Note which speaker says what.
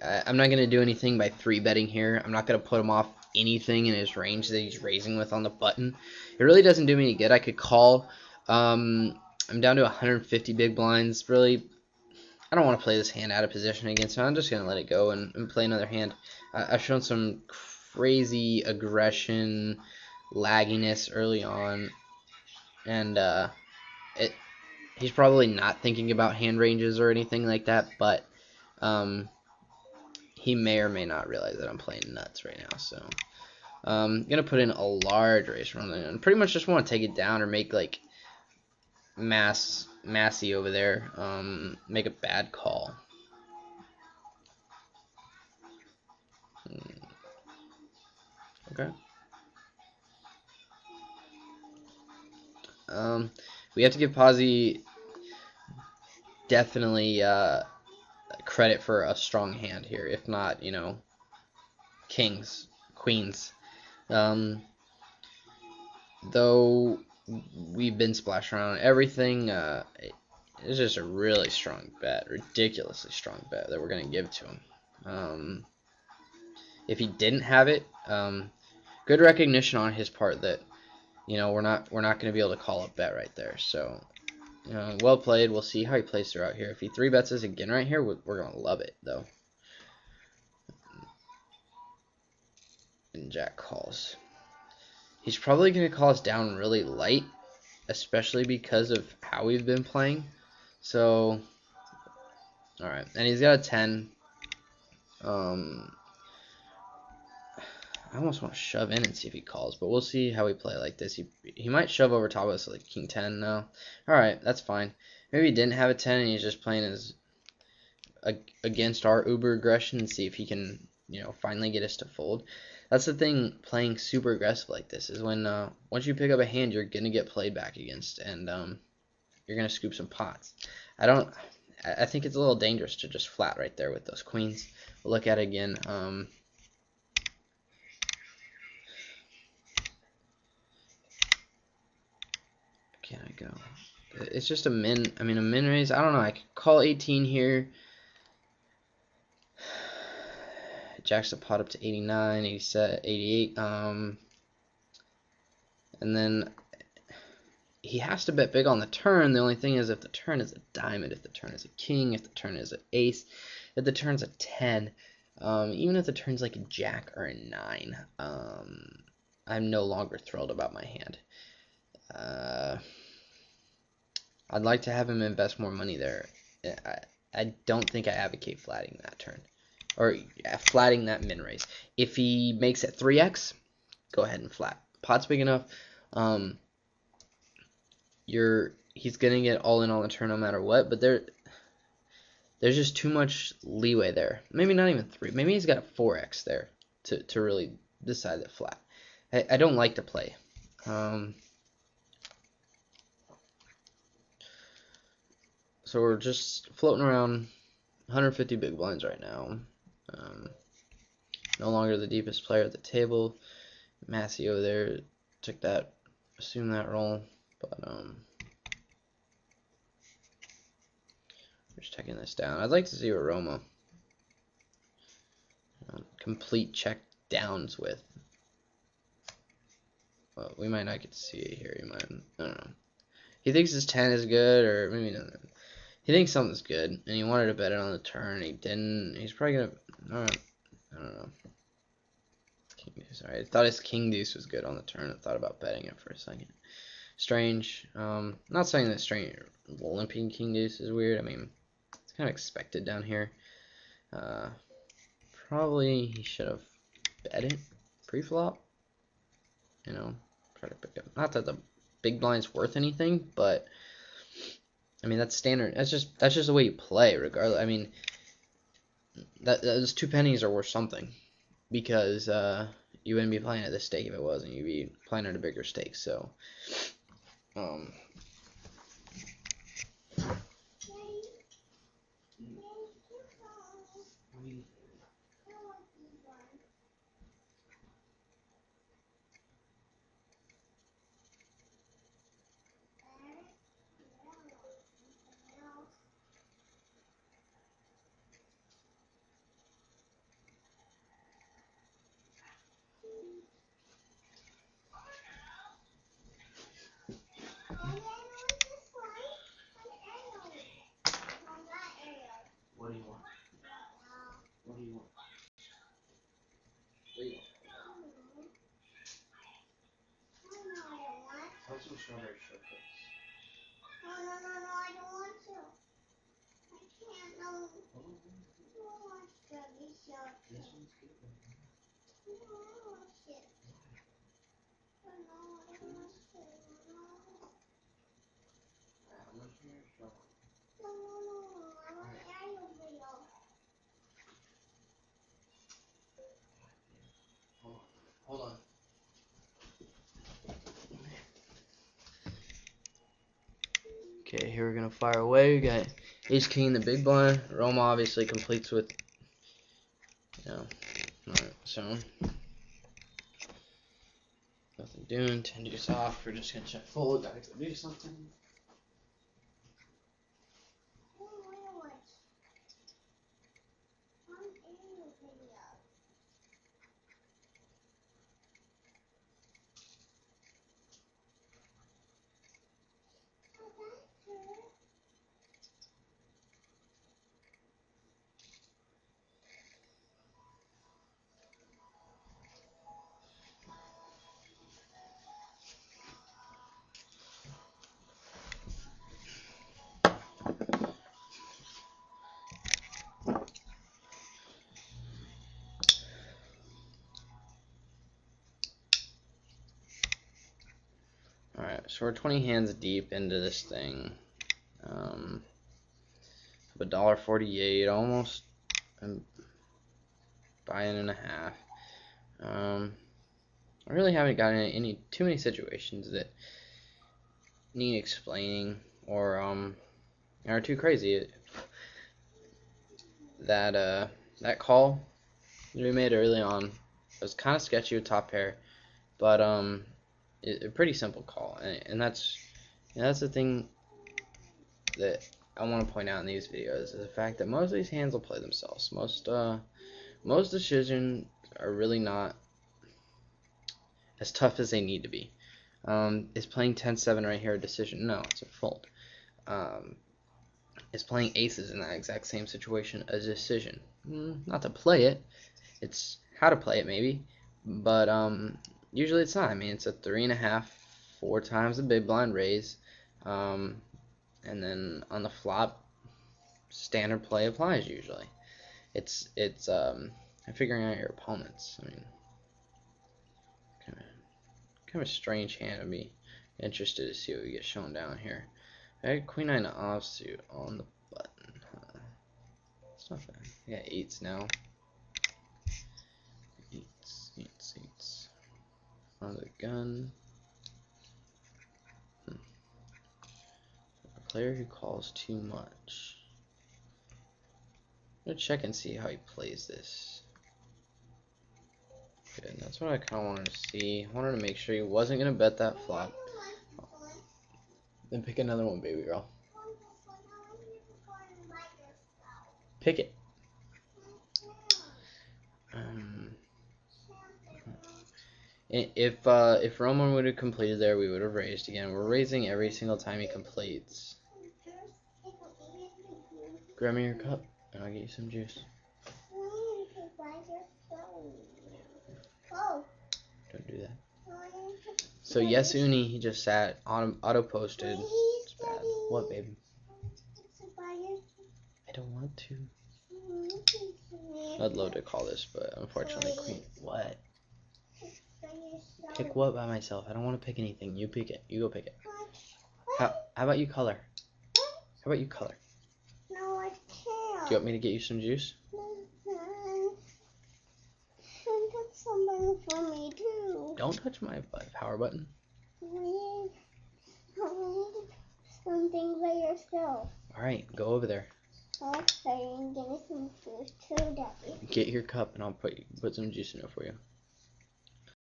Speaker 1: I'm not gonna do anything by 3-betting here. I'm not gonna put him off anything in his range that he's raising with on the button. It really doesn't do me any good. I could call. I'm down to 150 big blinds. Really, I don't want to play this hand out of position against him. I'm just gonna let it go and play another hand. I've shown some crazy aggression, lagginess early on, and it he's probably not thinking about hand ranges or anything like that, but he may or may not realize that I'm playing nuts right now. So I'm gonna put in a large race run and pretty much just want to take it down or make like Massey over there make a bad call. Okay. We have to give Pazzi definitely credit for a strong hand here. If not, you know, kings, queens. Though we've been splashing around everything, it's just a really strong bet, ridiculously strong bet that we're going to give to him. If he didn't have it, good recognition on his part that, you know, we're not going to be able to call a bet right there. So, you know, well played. We'll see how he plays throughout here. If he 3-bets us again right here, we're going to love it, though. And Jack calls. He's probably going to call us down really light, especially because of how we've been playing. So, alright. And he's got a 10. I almost want to shove in and see if he calls, but we'll see how we play like this. He might shove over top of us like king 10 now. Alright, that's fine. Maybe he didn't have a 10 and he's just playing as against our uber aggression and see if he can, you know, finally get us to fold. That's the thing playing super aggressive like this is when once you pick up a hand you're going to get played back against and you're going to scoop some pots. I think it's a little dangerous to just flat right there with those queens. We'll look at it again. Can I go? It's just a min. I mean, a min raise. I don't know. I could call 18 here. Jacks the pot up to 89, 87, 88. And then he has to bet big on the turn. The only thing is if the turn is a diamond, if the turn is a king, if the turn is an ace, if the turn's a 10, even if the turn's like a jack or a 9, I'm no longer thrilled about my hand. I'd like to have him invest more money there. I don't think I advocate flatting that turn. Or flatting that min raise. If he makes it 3x, go ahead and flat. Pot's big enough. He's gonna get all in on the turn no matter what, but there's just too much leeway there. Maybe not even 3. Maybe he's got a 4x there to really decide that flat. I don't like to play. So we're just floating around 150 big blinds right now. No longer the deepest player at the table. Massey over there took that, assumed that role, but we're just checking this down. I'd like to see what Roma complete check downs with. Well, we might not get to see it here. He might, I don't know. He thinks his 10 is good, or maybe not. He thinks something's good, and he wanted to bet it on the turn, and he didn't. He's probably gonna. I don't know. King deuce. Alright, I thought his king deuce was good on the turn. I thought about betting it for a second. Strange. Not saying that strange. Olympian king deuce is weird. I mean, it's kind of expected down here. Probably he should have bet it pre-flop. You know, try to pick up. Not that the big blind's worth anything, but I mean that's standard. That's just the way you play, regardless. I mean, those 2 pennies are worth something, because you wouldn't be playing at this stake if it wasn't. You'd be playing at a bigger stake. So, Okay, here we're gonna fire away. We got ace king the big blind. Roma obviously completes with, alright, so nothing doing. 10 deuce off. We're just gonna check fold. Gotta go do something. Alright, so we're 20 hands deep into this thing. $1.48, almost buying and a half. I really haven't gotten any too many situations that need explaining or are too crazy. That call that we made early on, it was kind of sketchy with top pair, but a pretty simple call, and that's the thing that I want to point out in these videos, is the fact that most of these hands will play themselves. Most decisions are really not as tough as they need to be. Is playing 10-7 right here a decision? No, it's a fold. Is playing aces in that exact same situation a decision? Not to play it, it's how to play it maybe, but usually it's not. I mean, it's a 3.5, 4 times the big blind raise, and then on the flop, standard play applies usually. It's figuring out your opponents. I mean, kind of a strange hand to be interested to see what we get shown down here. Alright, queen 9 offsuit on the button. It's not bad. We got 8s now. 8s. On the gun. A player who calls too much. I'm gonna check and see how he plays this. Good, that's what I kind of wanted to see. I wanted to make sure he wasn't gonna bet that flop. Then pick another one, baby girl. Pick it. If Roman would have completed there, we would have raised again. We're raising every single time he completes. Grab me your cup, and I'll get you some juice. Don't do that. So yes, Uni, he just sat auto posted. It's bad. What, baby? I don't want to. I'd love to call this, but unfortunately, queen. What? Pick what by myself? I don't want to pick anything. You pick it. You go pick it. How about you color? How about you color?
Speaker 2: No, I can't.
Speaker 1: Do you want me to get you some juice?
Speaker 2: Get something for me too.
Speaker 1: Don't touch my power button.
Speaker 2: I need something by yourself.
Speaker 1: Alright, go over there.
Speaker 2: Okay, and give me some juice too, Daddy.
Speaker 1: Get your cup and I'll put some juice in it for you.